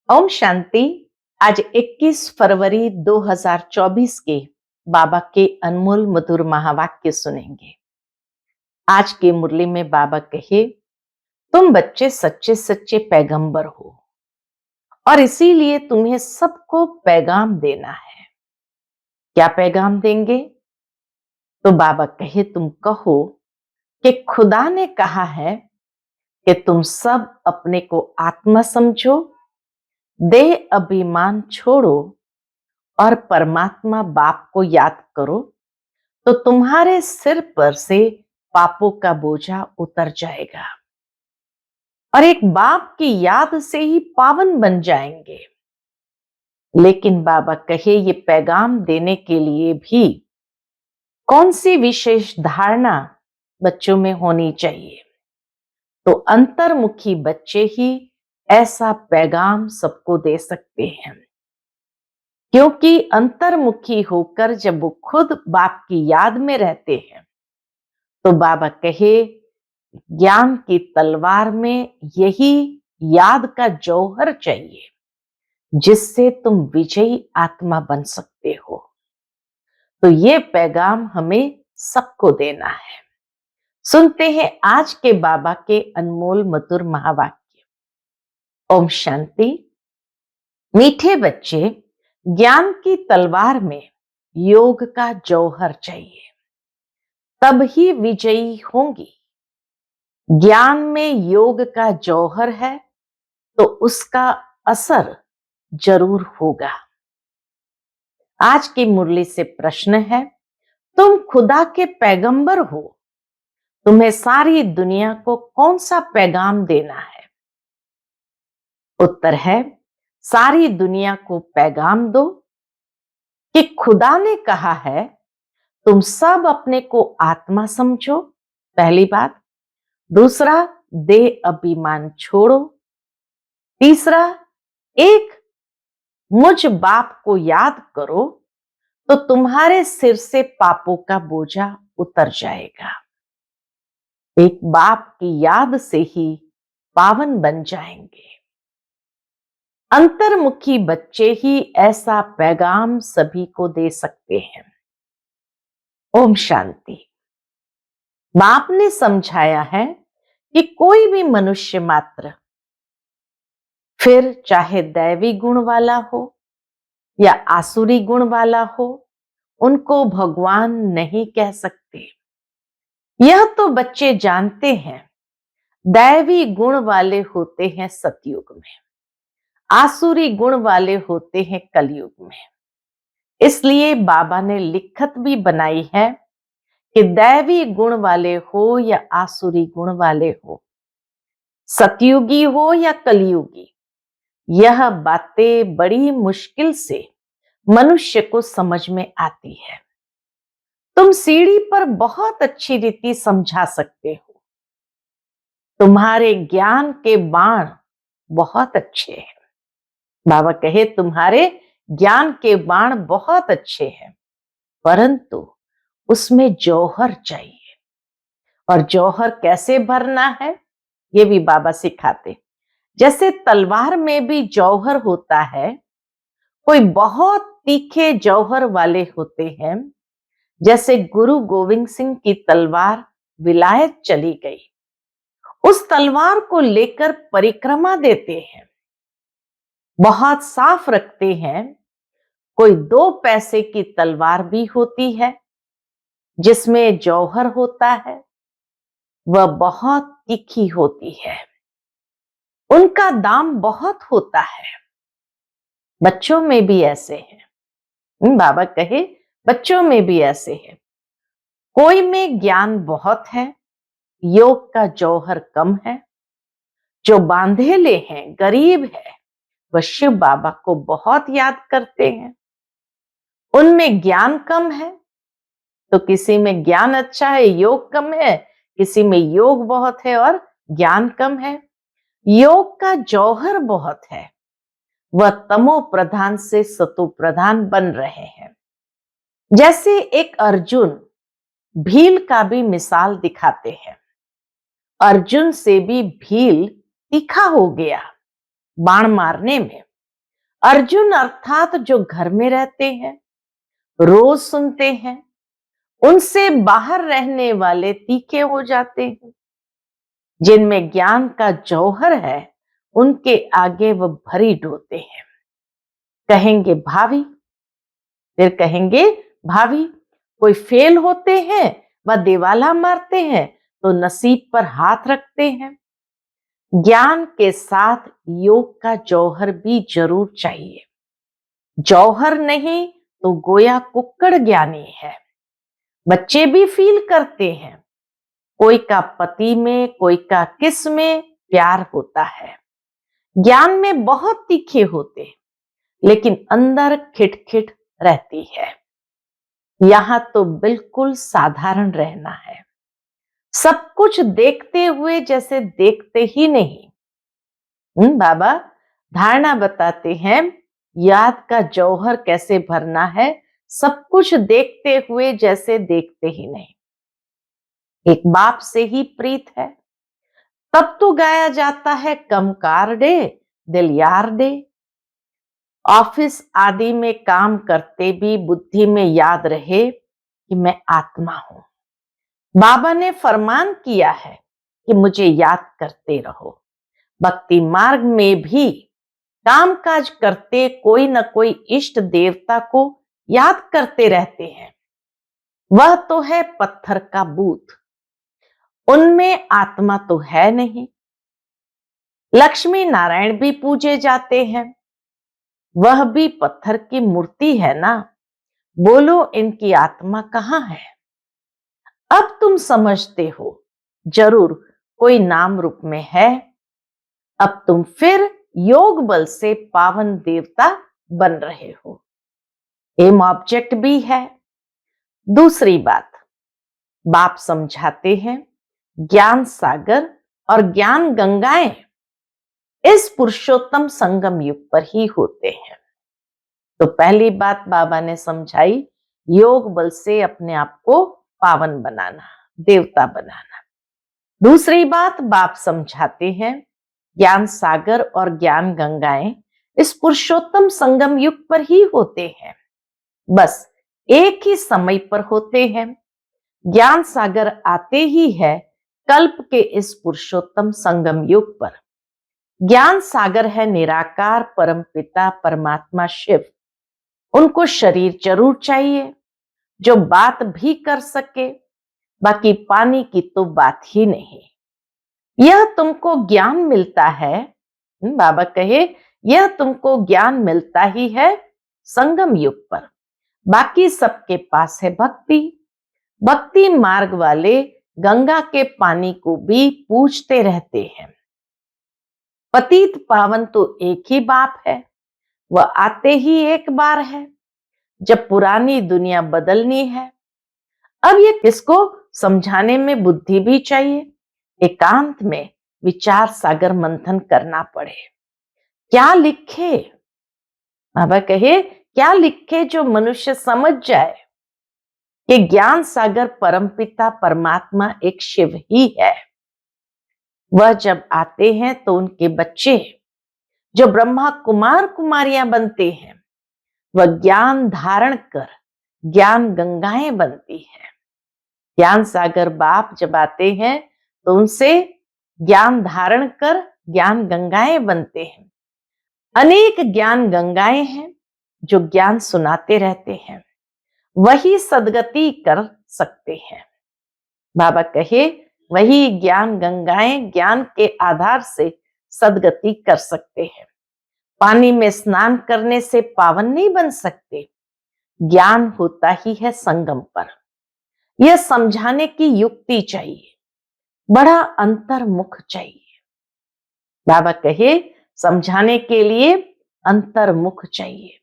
ओम शांति। आज 21 फरवरी 2024 के बाबा के अनमोल मधुर महावाक्य सुनेंगे। आज की मुरली में बाबा कहे, तुम बच्चे सच्चे सच्चे पैगंबर हो और इसीलिए तुम्हें सबको पैगाम देना है। क्या पैगाम देंगे? तो बाबा कहे, तुम कहो कि खुदा ने कहा है कि तुम सब अपने को आत्मा समझो, देह अभिमान छोड़ो और परमात्मा बाप को याद करो, तो तुम्हारे सिर पर से पापों का बोझा उतर जाएगा और एक बाप की याद से ही पावन बन जाएंगे। लेकिन बाबा कहे, ये पैगाम देने के लिए भी कौन सी विशेष धारणा बच्चों में होनी चाहिए? तो अंतर्मुखी बच्चे ही ऐसा पैगाम सबको दे सकते हैं, क्योंकि अंतर्मुखी होकर जब वो खुद बाप की याद में रहते हैं तो बाबा कहे, ज्ञान की तलवार में यही याद का जौहर चाहिए जिससे तुम विजयी आत्मा बन सकते हो। तो ये पैगाम हमें सबको देना है। सुनते हैं आज के बाबा के अनमोल मधुर महावाक्य। ओम शांति। मीठे बच्चे, ज्ञान की तलवार में योग का जौहर चाहिए, तब ही विजयी होंगी। ज्ञान में योग का जौहर है तो उसका असर जरूर होगा। आज की मुरली से प्रश्न है, तुम खुदा के पैगंबर हो, तुम्हें सारी दुनिया को कौन सा पैगाम देना है? उत्तर है, सारी दुनिया को पैगाम दो कि खुदा ने कहा है तुम सब अपने को आत्मा समझो, पहली बात। दूसरा, देह अभिमान छोड़ो। तीसरा, एक मुझ बाप को याद करो तो तुम्हारे सिर से पापों का बोझा उतर जाएगा। एक बाप की याद से ही पावन बन जाएंगे। अंतर्मुखी बच्चे ही ऐसा पैगाम सभी को दे सकते हैं। ओम शांति। बाप ने समझाया है कि कोई भी मनुष्य मात्र, फिर चाहे दैवी गुण वाला हो या आसुरी गुण वाला हो, उनको भगवान नहीं कह सकते। यह तो बच्चे जानते हैं। दैवी गुण वाले होते हैं सतयुग में, आसुरी गुण वाले होते हैं कलयुग में। इसलिए बाबा ने लिखत भी बनाई है कि दैवी गुण वाले हो या आसुरी गुण वाले हो, सतयुगी हो या कलयुगी, यह बातें बड़ी मुश्किल से मनुष्य को समझ में आती है। तुम सीढ़ी पर बहुत अच्छी रीति समझा सकते हो। तुम्हारे ज्ञान के बाण बहुत अच्छे हैं। बाबा कहे, तुम्हारे ज्ञान के बाण बहुत अच्छे हैं, परंतु उसमें जौहर चाहिए। और जौहर कैसे भरना है, ये भी बाबा सिखाते। जैसे तलवार में भी जौहर होता है, कोई बहुत तीखे जौहर वाले होते हैं। जैसे गुरु गोविंद सिंह की तलवार विलायत चली गई, उस तलवार को लेकर परिक्रमा देते हैं, बहुत साफ रखते हैं। कोई 2 पैसे की तलवार भी होती है जिसमें जौहर होता है, वह बहुत तीखी होती है, उनका दाम बहुत होता है। बच्चों में भी ऐसे हैं। बाबा कहे, बच्चों में भी ऐसे हैं। कोई में ज्ञान बहुत है, योग का जौहर कम है। जो बांधेले हैं, गरीब है, वह शिव बाबा को बहुत याद करते हैं। उनमें ज्ञान कम है, तो किसी में ज्ञान अच्छा है, योग कम है, किसी में योग बहुत है और ज्ञान कम है। योग का जौहर बहुत है, वह तमो प्रधान से सतो प्रधान बन रहे हैं। जैसे एक अर्जुन भील का भी मिसाल दिखाते हैं। अर्जुन से भी भील तीखा हो गया बाण मारने में, अर्जुन अर्थात जो घर में रहते हैं, रोज सुनते हैं, उनसे बाहर रहने वाले तीखे हो जाते हैं। जिनमें ज्ञान का जौहर है, उनके आगे वह भरी ढोते हैं। कहेंगे भाभी, फिर कहेंगे भाभी। कोई फेल होते हैं व दिवाला मारते हैं तो नसीब पर हाथ रखते हैं। ज्ञान के साथ योग का जौहर भी जरूर चाहिए। जौहर नहीं तो गोया कुक्कड़ ज्ञानी है। बच्चे भी फील करते हैं। कोई का पति में, कोई का किस में प्यार होता है। ज्ञान में बहुत तीखे होते, लेकिन अंदर खिटखिट रहती है। यहां तो बिल्कुल साधारण रहना है। सब कुछ देखते हुए जैसे देखते ही नहीं। बाबा धारणा बताते हैं, याद का जौहर कैसे भरना है। सब कुछ देखते हुए जैसे देखते ही नहीं। एक बाप से ही प्रीत है, तब तो गाया जाता है कम कार डे दिल यार डे। ऑफिस आदि में काम करते भी बुद्धि में याद रहे कि मैं आत्मा हूं। बाबा ने फरमान किया है कि मुझे याद करते रहो। भक्ति मार्ग में भी कामकाज करते कोई न कोई इष्ट देवता को याद करते रहते हैं। वह तो है पत्थर का बूथ, उनमें आत्मा तो है नहीं। लक्ष्मी नारायण भी पूजे जाते हैं, वह भी पत्थर की मूर्ति है ना। बोलो इनकी आत्मा कहां है। अब तुम समझते हो जरूर कोई नाम रूप में है। अब तुम फिर योग बल से पावन देवता बन रहे हो। एम ऑब्जेक्ट भी है। दूसरी बात, बाप समझाते हैं, ज्ञान सागर और ज्ञान गंगाएं इस पुरुषोत्तम संगम युग पर ही होते हैं। तो पहली बात बाबा ने समझाई, योग बल से अपने आप को पावन बनाना, देवता बनाना। दूसरी बात बाप समझाते हैं, ज्ञान सागर और ज्ञान गंगाएं इस पुरुषोत्तम संगम युग पर ही होते हैं। बस एक ही समय पर होते हैं। ज्ञान सागर आते ही है कल्प के इस पुरुषोत्तम संगम युग पर। ज्ञान सागर है निराकार परम पिता परमात्मा शिव। उनको शरीर जरूर चाहिए जो बात भी कर सके, बाकी पानी की तो बात ही नहीं। यह तुमको ज्ञान मिलता है, बाबा कहे, यह तुमको ज्ञान मिलता ही है संगम युग पर। बाकी सबके पास है भक्ति। भक्ति मार्ग वाले गंगा के पानी को भी पूछते रहते हैं। पतित पावन तो एक ही बाप है, वह आते ही एक बार है जब पुरानी दुनिया बदलनी है। अब ये किसको समझाने में बुद्धि भी चाहिए। एकांत में विचार सागर मंथन करना पड़े। क्या लिखे, बाबा कहे, क्या लिखे जो मनुष्य समझ जाए कि ज्ञान सागर परमपिता परमात्मा एक शिव ही है। वह जब आते हैं तो उनके बच्चे जो ब्रह्मा कुमार कुमारियां बनते हैं, वह ज्ञान धारण कर ज्ञान गंगाएं बनती है। ज्ञान सागर बाप जब आते हैं तो उनसे ज्ञान धारण कर ज्ञान गंगाएं बनते हैं। अनेक ज्ञान गंगाएं हैं जो ज्ञान सुनाते रहते हैं, वही सदगति कर सकते हैं। बाबा कहे, वही ज्ञान गंगाएं ज्ञान के आधार से सदगति कर सकते हैं। पानी में स्नान करने से पावन नहीं बन सकते। ज्ञान होता ही है संगम पर। यह समझाने की युक्ति चाहिए, बड़ा अंतर्मुख चाहिए। बाबा कहे, समझाने के लिए अंतर्मुख चाहिए।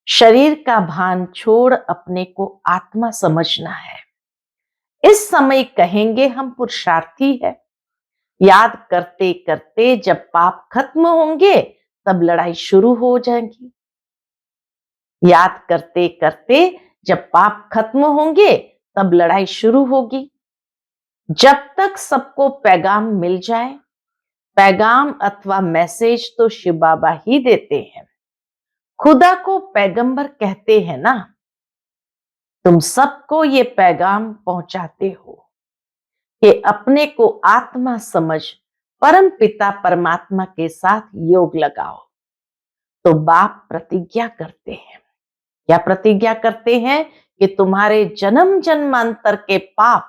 शरीर का भान छोड़ अपने को आत्मा समझना है। इस समय कहेंगे हम पुरुषार्थी है। याद करते करते जब पाप खत्म होंगे तब लड़ाई शुरू हो जाएगी। याद करते करते जब पाप खत्म होंगे तब लड़ाई शुरू होगी। जब तक सबको पैगाम मिल जाए, पैगाम अथवा मैसेज तो शिव बाबा ही देते हैं। खुदा को पैगंबर कहते हैं ना, तुम सबको ये पैगाम पहुंचाते हो कि अपने को आत्मा समझ परम पिता परमात्मा के साथ योग लगाओ। तो बाप प्रतिज्ञा करते हैं, क्या प्रतिज्ञा करते हैं? कि तुम्हारे जन्म जन्मांतर के पाप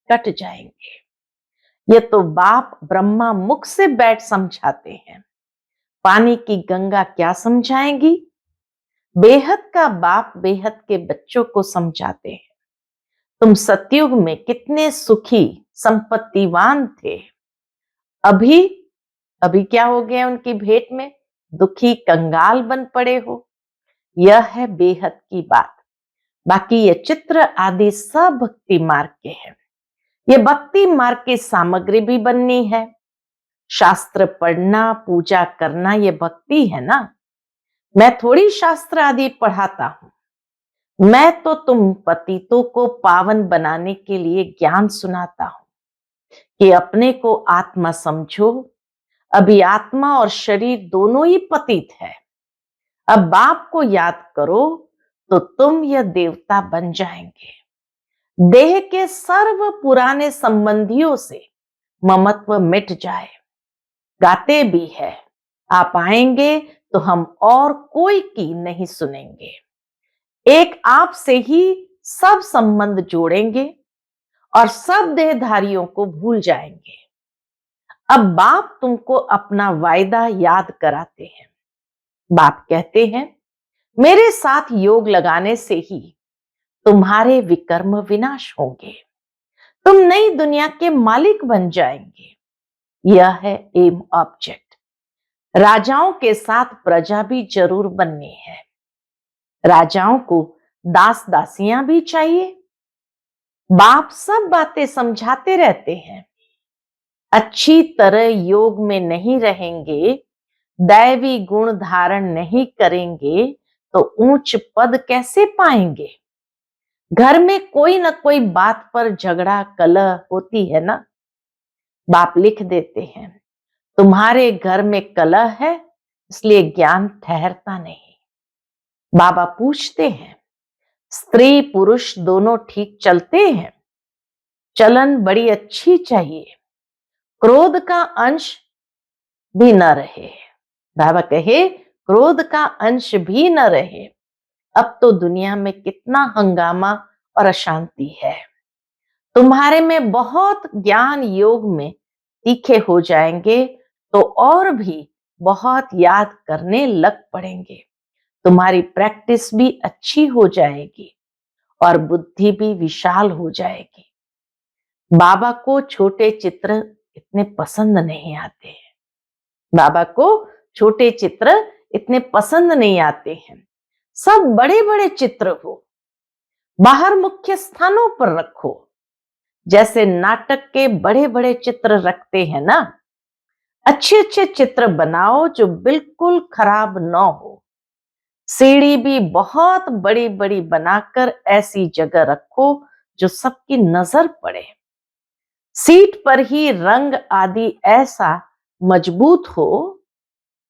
कट जाएंगे। ये तो बाप ब्रह्मा मुख से बैठ समझाते हैं। पानी की गंगा क्या समझाएंगी? बेहद का बाप बेहद के बच्चों को समझाते हैं। तुम सतयुग में कितने सुखी संपत्तिवान थे, अभी अभी क्या हो गया उनकी भेंट में? दुखी कंगाल बन पड़े हो। यह है बेहद की बात। बाकी ये चित्र आदि सब भक्ति मार्ग के हैं। ये भक्ति मार्ग की सामग्री भी बननी है। शास्त्र पढ़ना, पूजा करना, ये भक्ति है ना। मैं थोड़ी शास्त्र आदि पढ़ाता हूं, मैं तो तुम पतितों को पावन बनाने के लिए ज्ञान सुनाता हूं कि अपने को आत्मा समझो। अभी आत्मा और शरीर दोनों ही पतित है। अब बाप को याद करो तो तुम यह देवता बन जाएंगे। देह के सर्व पुराने संबंधियों से ममत्व मिट जाए। गाते भी है, आप आएंगे तो हम और कोई की नहीं सुनेंगे। एक आप से ही सब संबंध जोड़ेंगे और सब देहधारियों को भूल जाएंगे। अब बाप तुमको अपना वायदा याद कराते हैं। बाप कहते हैं, मेरे साथ योग लगाने से ही तुम्हारे विकर्म विनाश होंगे। तुम नई दुनिया के मालिक बन जाएंगे। यह है एम ऑब्जेक्ट। राजाओं के साथ प्रजा भी जरूर बननी है। राजाओं को दास दासियां भी चाहिए। बाप सब बातें समझाते रहते हैं। अच्छी तरह योग में नहीं रहेंगे, दैवी गुण धारण नहीं करेंगे तो ऊंच पद कैसे पाएंगे? घर में कोई न कोई बात पर झगड़ा कलह होती है ना। बाप लिख देते हैं, तुम्हारे घर में कलह है इसलिए ज्ञान ठहरता नहीं। बाबा पूछते हैं, स्त्री पुरुष दोनों ठीक चलते हैं? चलन बड़ी अच्छी चाहिए, क्रोध का अंश भी न रहे। बाबा कहे, क्रोध का अंश भी न रहे। अब तो दुनिया में कितना हंगामा और अशांति है। तुम्हारे में बहुत ज्ञान योग में तीखे हो जाएंगे तो और भी बहुत याद करने लग पड़ेंगे। तुम्हारी प्रैक्टिस भी अच्छी हो जाएगी और बुद्धि भी विशाल हो जाएगी। बाबा को छोटे चित्र इतने पसंद नहीं आते हैं। बाबा को छोटे चित्र इतने पसंद नहीं आते हैं। सब बड़े बड़े चित्र हो, बाहर मुख्य स्थानों पर रखो। जैसे नाटक के बड़े बड़े चित्र रखते हैं ना, अच्छे अच्छे चित्र बनाओ जो बिल्कुल खराब न हो। सीढ़ी भी बहुत बड़ी बड़ी बनाकर ऐसी जगह रखो जो सबकी नजर पड़े। सीट पर ही रंग आदि ऐसा मजबूत हो,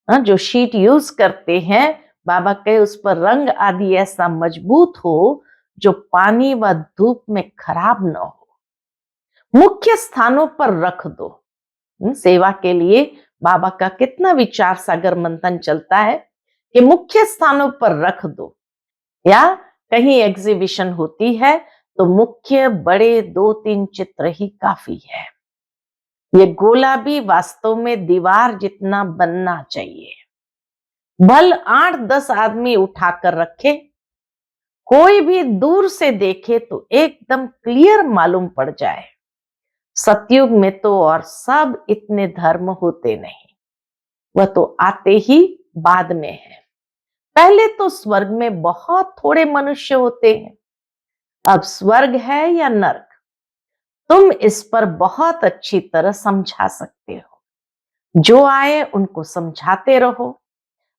जो शीट यूज करते हैं बाबा कहे उस पर रंग आदि ऐसा मजबूत हो जो पानी व धूप में खराब न हो। मुख्य स्थानों पर रख दो। सेवा के लिए बाबा का कितना विचार सागर मंथन चलता है कि मुख्य स्थानों पर रख दो। या कहीं एग्जीबिशन होती है तो मुख्य बड़े 2-3 चित्र ही काफी है। ये गोला भी वास्तव में दीवार जितना बनना चाहिए। भल 8-10 आदमी उठाकर रखे, कोई भी दूर से देखे तो एकदम क्लियर मालूम पड़ जाए। सतयुग में तो और सब इतने धर्म होते नहीं, वह तो आते ही बाद में है। पहले तो स्वर्ग में बहुत थोड़े मनुष्य होते हैं, अब स्वर्ग है या नर्क, तुम इस पर बहुत अच्छी तरह समझा सकते हो। जो आए उनको समझाते रहो।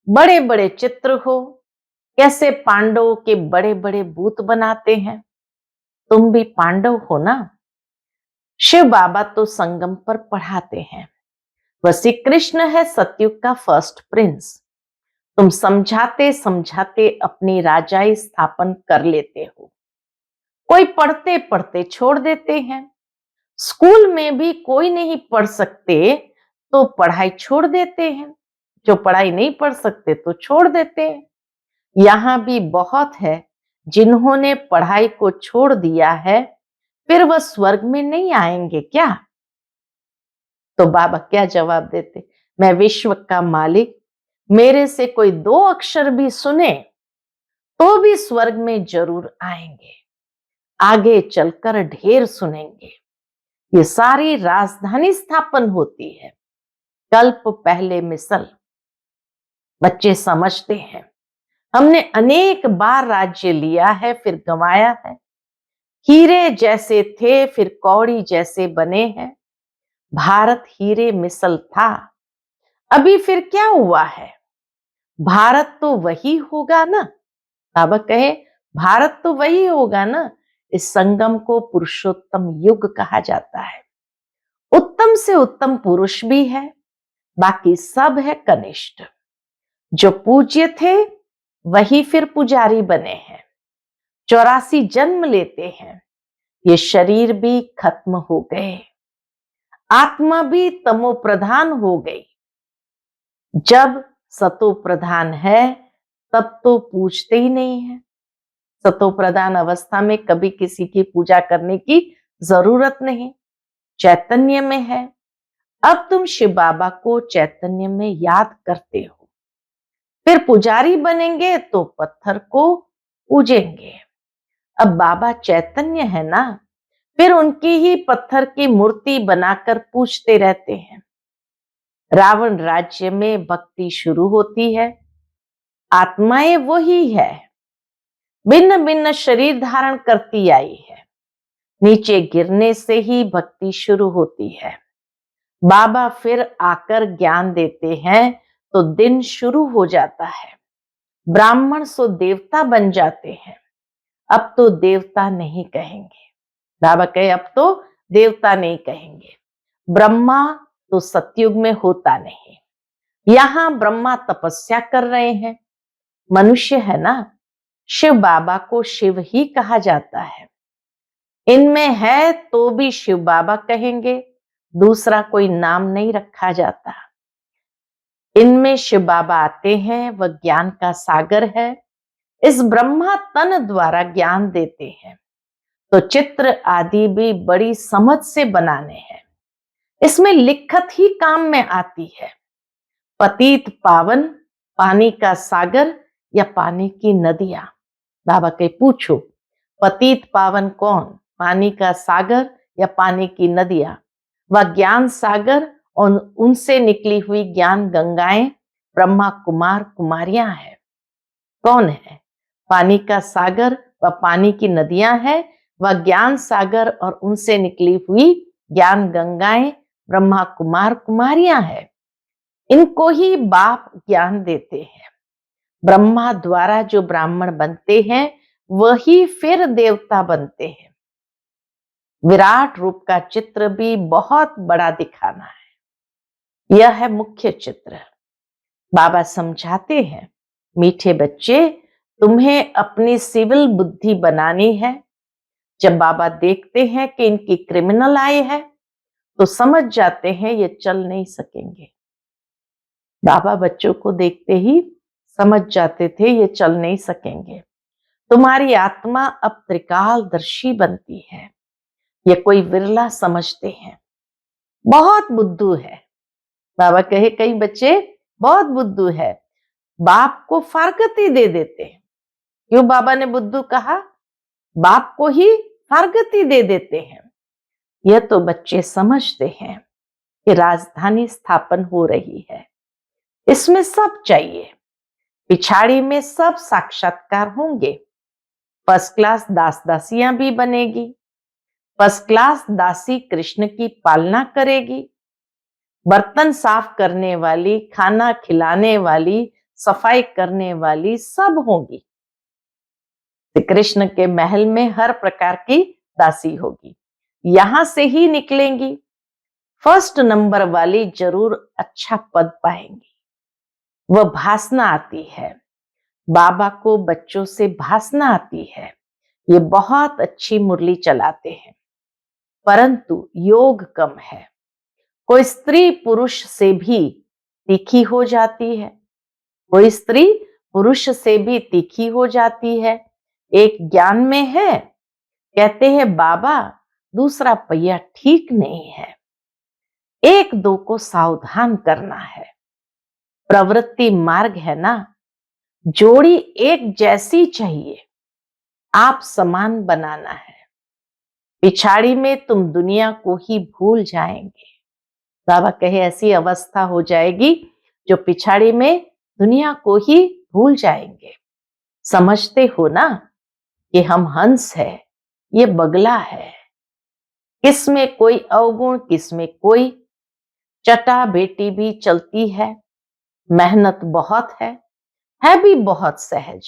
बड़े बड़े चित्र हो, कैसे पांडवों के बड़े बड़े भूत बनाते हैं। तुम भी पांडव हो ना। शिव बाबा तो संगम पर पढ़ाते हैं। वह श्री कृष्ण है सतयुग का फर्स्ट प्रिंस। तुम समझाते समझाते अपनी राजाई स्थापन कर लेते हो। कोई पढ़ते पढ़ते छोड़ देते हैं। स्कूल में भी कोई नहीं पढ़ सकते तो पढ़ाई छोड़ देते हैं। जो पढ़ाई नहीं पढ़ सकते तो छोड़ देते हैं। यहाँ भी बहुत है जिन्होंने पढ़ाई को छोड़ दिया है, फिर वह स्वर्ग में नहीं आएंगे क्या? तो बाबा क्या जवाब देते? मैं विश्व का मालिक, मेरे से कोई 2 अक्षर भी सुने तो भी स्वर्ग में जरूर आएंगे। आगे चलकर ढेर सुनेंगे। ये सारी राजधानी स्थापन होती है। कल्प पहले मिसल। बच्चे समझते हैं हमने अनेक बार राज्य लिया है फिर गंवाया है। हीरे जैसे थे फिर कौड़ी जैसे बने हैं। भारत हीरे मिसल था, अभी फिर क्या हुआ है? भारत तो वही होगा ना। बाबा कहे भारत तो वही होगा ना। इस संगम को पुरुषोत्तम युग कहा जाता है। उत्तम से उत्तम पुरुष भी है, बाकी सब है कनिष्ठ। जो पूज्य थे वही फिर पुजारी बने हैं। 84 जन्म लेते हैं। ये शरीर भी खत्म हो गए, आत्मा भी तमो प्रधान हो गई। जब सतो प्रधान है तब तो पूछते ही नहीं है। सतो प्रधान अवस्था में कभी किसी की पूजा करने की जरूरत नहीं, चैतन्य में है। अब तुम शिव बाबा को चैतन्य में याद करते हो, फिर पुजारी बनेंगे तो पत्थर को पूजेंगे। अब बाबा चैतन्य है ना, फिर उनकी ही पत्थर की मूर्ति बनाकर पूजते रहते हैं। रावण राज्य में भक्ति शुरू होती है। आत्माएं वही है, भिन्न भिन्न शरीर धारण करती आई है। नीचे गिरने से ही भक्ति शुरू होती है। बाबा फिर आकर ज्ञान देते हैं तो दिन शुरू हो जाता है। ब्राह्मण सो देवता बन जाते हैं। अब तो देवता नहीं कहेंगे। बाबा कहे अब तो देवता नहीं कहेंगे। ब्रह्मा तो सतयुग में होता नहीं। यहां ब्रह्मा तपस्या कर रहे हैं। मनुष्य है ना, शिव बाबा को शिव ही कहा जाता है। इनमें है तो भी शिव बाबा कहेंगे, दूसरा कोई नाम नहीं रखा जाता। इनमें शिव बाबा आते हैं, वह ज्ञान का सागर है। इस ब्रह्मा तन द्वारा ज्ञान देते हैं तो चित्र आदि भी बड़ी समझ से बनाने हैं। इसमें लिखत ही काम में आती है। पतित पावन, पानी का सागर या पानी की नदियां। बाबा के पूछो पतित पावन कौन, पानी का सागर या पानी की नदियां? वह ज्ञान सागर और उनसे निकली हुई ज्ञान गंगाएं ब्रह्मा कुमार कुमारियां हैं। कौन है? पानी का सागर व पानी की नदियां है, वह ज्ञान सागर और उनसे निकली हुई ज्ञान गंगाएं ब्रह्मा कुमार कुमारियां है। इनको ही बाप ज्ञान देते हैं। ब्रह्मा द्वारा जो ब्राह्मण बनते हैं वही फिर देवता बनते हैं। विराट रूप का चित्र भी बहुत बड़ा दिखाना है। यह है मुख्य चित्र। बाबा समझाते हैं मीठे बच्चे, तुम्हें अपनी सिविल बुद्धि बनानी है। जब बाबा देखते हैं कि इनकी क्रिमिनल आई है तो समझ जाते हैं ये चल नहीं सकेंगे। बाबा बच्चों को देखते ही समझ जाते थे ये चल नहीं सकेंगे। तुम्हारी आत्मा अब त्रिकालदर्शी बनती है। ये कोई विरला समझते हैं, बहुत बुद्धू है। बाबा कहे कई बच्चे बहुत बुद्धू है, बाप को फारगती दे देते हैं। क्यों बाबा ने बुद्धू कहा? बाप को ही फारगती दे देते हैं। यह तो बच्चे समझते हैं कि राजधानी स्थापन हो रही है, इसमें सब चाहिए। पिछाड़ी में सब साक्षात्कार होंगे। फर्स्ट क्लास दास दासियां भी बनेगी। फर्स्ट क्लास दासी कृष्ण की पालना करेगी। बर्तन साफ करने वाली, खाना खिलाने वाली, सफाई करने वाली सब होंगी। कृष्ण के महल में हर प्रकार की दासी होगी। यहां से ही निकलेंगी। फर्स्ट नंबर वाली जरूर अच्छा पद पाएंगी। वह भासना आती है। बाबा को बच्चों से भासना आती है। ये बहुत अच्छी मुरली चलाते हैं, परंतु योग कम है। कोई स्त्री पुरुष से भी तीखी हो जाती है, कोई स्त्री पुरुष से भी तीखी हो जाती है। एक ज्ञान में है, कहते हैं बाबा दूसरा पहिया ठीक नहीं है, एक दो को सावधान करना है। प्रवृत्ति मार्ग है ना, जोड़ी एक जैसी चाहिए, आप समान बनाना है। पिछाड़ी में तुम दुनिया को ही भूल जाएंगे। बाबा कहे ऐसी अवस्था हो जाएगी जो पिछाड़ी में दुनिया को ही भूल जाएंगे। समझते हो ना कि हम हंस है, ये बगला है, किसमें कोई अवगुण किसमें कोई। चटा बेटी भी चलती है, मेहनत बहुत है भी बहुत सहज।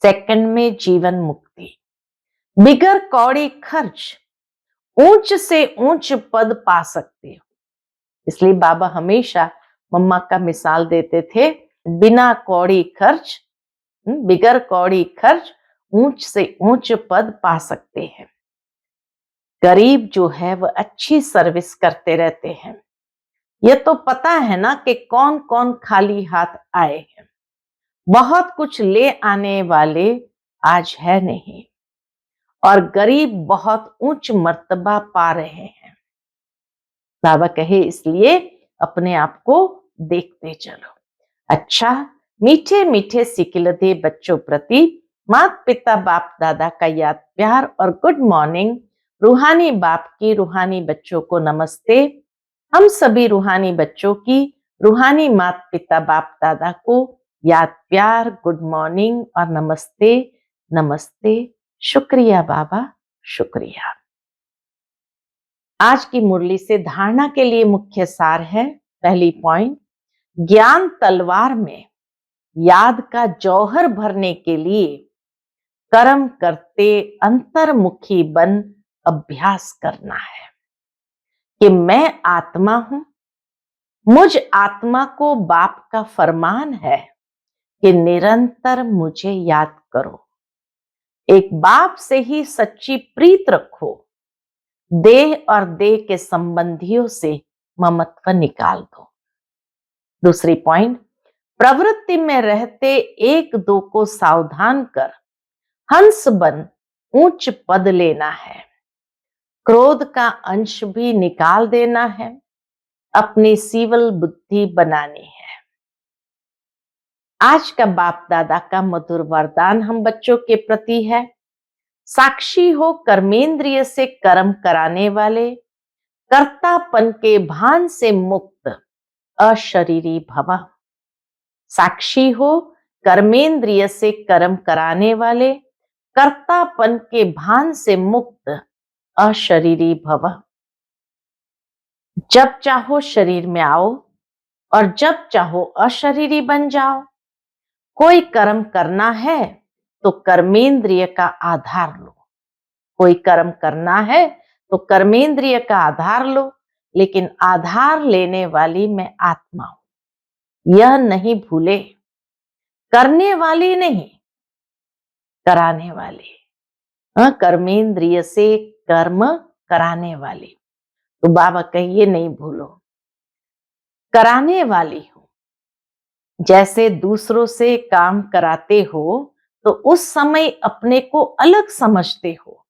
सेकंड में जीवन मुक्ति, बिगर कौड़ी खर्च ऊंच से ऊंच पद पा सकते हो। इसलिए बाबा हमेशा मम्मा का मिसाल देते थे, बिना कौड़ी खर्च, बिगर कौड़ी खर्च ऊंच से ऊंच पद पा सकते हैं। गरीब जो है वह अच्छी सर्विस करते रहते हैं। ये तो पता है ना कि कौन कौन खाली हाथ आए हैं। बहुत कुछ ले आने वाले आज है नहीं, और गरीब बहुत उच्च मर्तबा पा रहे हैं। बाबा कहे इसलिए अपने आप को देखते चलो। अच्छा, मीठे मीठे सिकिलते बच्चों प्रति माता पिता बाप दादा का याद प्यार और गुड मॉर्निंग। रूहानी बाप की रूहानी बच्चों को नमस्ते। हम सभी रूहानी बच्चों की रूहानी माता पिता बाप दादा को याद प्यार, गुड मॉर्निंग और नमस्ते। नमस्ते, शुक्रिया बाबा, शुक्रिया। आज की मुरली से धारणा के लिए मुख्य सार है, पहली पॉइंट, ज्ञान तलवार में याद का जौहर भरने के लिए कर्म करते अंतर्मुखी बन अभ्यास करना है कि मैं आत्मा हूं। मुझ आत्मा को बाप का फरमान है कि निरंतर मुझे याद करो। एक बाप से ही सच्ची प्रीत रखो। देह और देह के संबंधियों से ममत्व निकाल दो। दूसरी पॉइंट, प्रवृत्ति में रहते एक दो को सावधान कर हंस बन उच्च पद लेना है। क्रोध का अंश भी निकाल देना है, अपनी सीवल बुद्धि बनानी है। आज का बाप दादा का मधुर वरदान हम बच्चों के प्रति है, साक्षी हो कर्मेंद्रिय से कर्म कराने वाले, कर्तापन के भान से मुक्त अशरीरी भव। साक्षी हो कर्मेंद्रिय से कर्म कराने वाले, कर्तापन के भान से मुक्त अशरीरी भव। जब चाहो शरीर में आओ और जब चाहो अशरीरी बन जाओ। कोई कर्म करना है तो कर्मेंद्रिय का आधार लो। कोई कर्म करना है तो कर्मेंद्रिय का आधार लो, लेकिन आधार लेने वाली मैं आत्मा हूं, यह नहीं भूले। करने वाली नहीं, कराने वाली। कर्मेंद्रिय से कर्म कराने वाली। तो बाबा कहिए नहीं भूलो, कराने वाली हूं। जैसे दूसरों से काम कराते हो तो उस समय अपने को अलग समझते हो,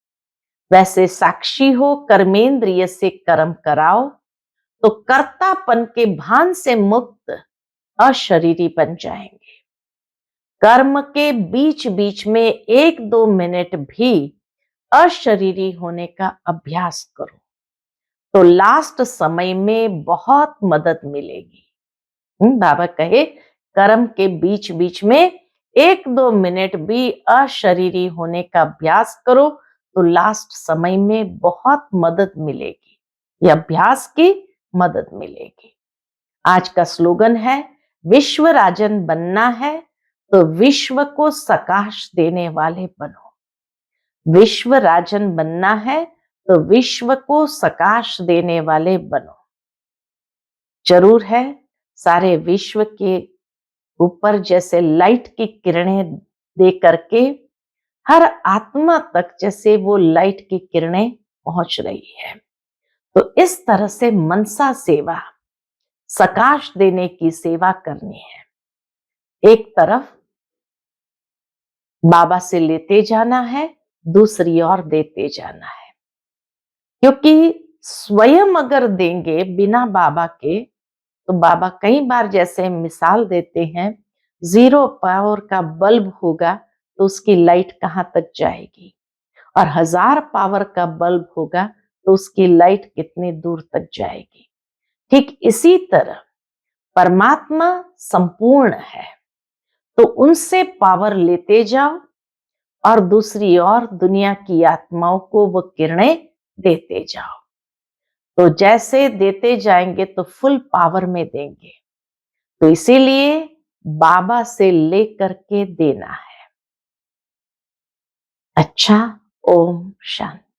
वैसे साक्षी हो कर्मेंद्रिय से कर्म कराओ तो कर्तापन के भान से मुक्त अशरीरी बन जाएंगे। कर्म के बीच बीच में एक दो मिनट भी अशरीरी होने का अभ्यास करो तो लास्ट समय में बहुत मदद मिलेगी। बाबा कहे कर्म के बीच बीच में एक दो मिनट भी अशरीरी होने का अभ्यास करो तो लास्ट समय में बहुत मदद मिलेगी। यह अभ्यास की मदद मिलेगी। आज का स्लोगन है, विश्व राजन बनना है तो विश्व को सकाश देने वाले बनो। विश्व राजन बनना है तो विश्व को सकाश देने वाले बनो। जरूर है, सारे विश्व के ऊपर जैसे लाइट की किरणें दे करके हर आत्मा तक जैसे वो लाइट की किरणें पहुंच रही है। तो इस तरह से मनसा सेवा, सकाश देने की सेवा करनी है। एक तरफ बाबा से लेते जाना है, दूसरी ओर देते जाना है। क्योंकि स्वयं अगर देंगे बिना बाबा के, तो बाबा कई बार जैसे मिसाल देते हैं, 0 पावर का बल्ब होगा तो उसकी लाइट कहां तक जाएगी, और 1000 पावर का बल्ब होगा तो उसकी लाइट कितनी दूर तक जाएगी। ठीक इसी तरह परमात्मा संपूर्ण है, तो उनसे पावर लेते जाओ और दूसरी ओर दुनिया की आत्माओं को वो किरणें देते जाओ। तो जैसे देते जाएंगे तो फुल पावर में देंगे। तो इसीलिए बाबा से लेकर के देना है। अच्छा, ओम शांति।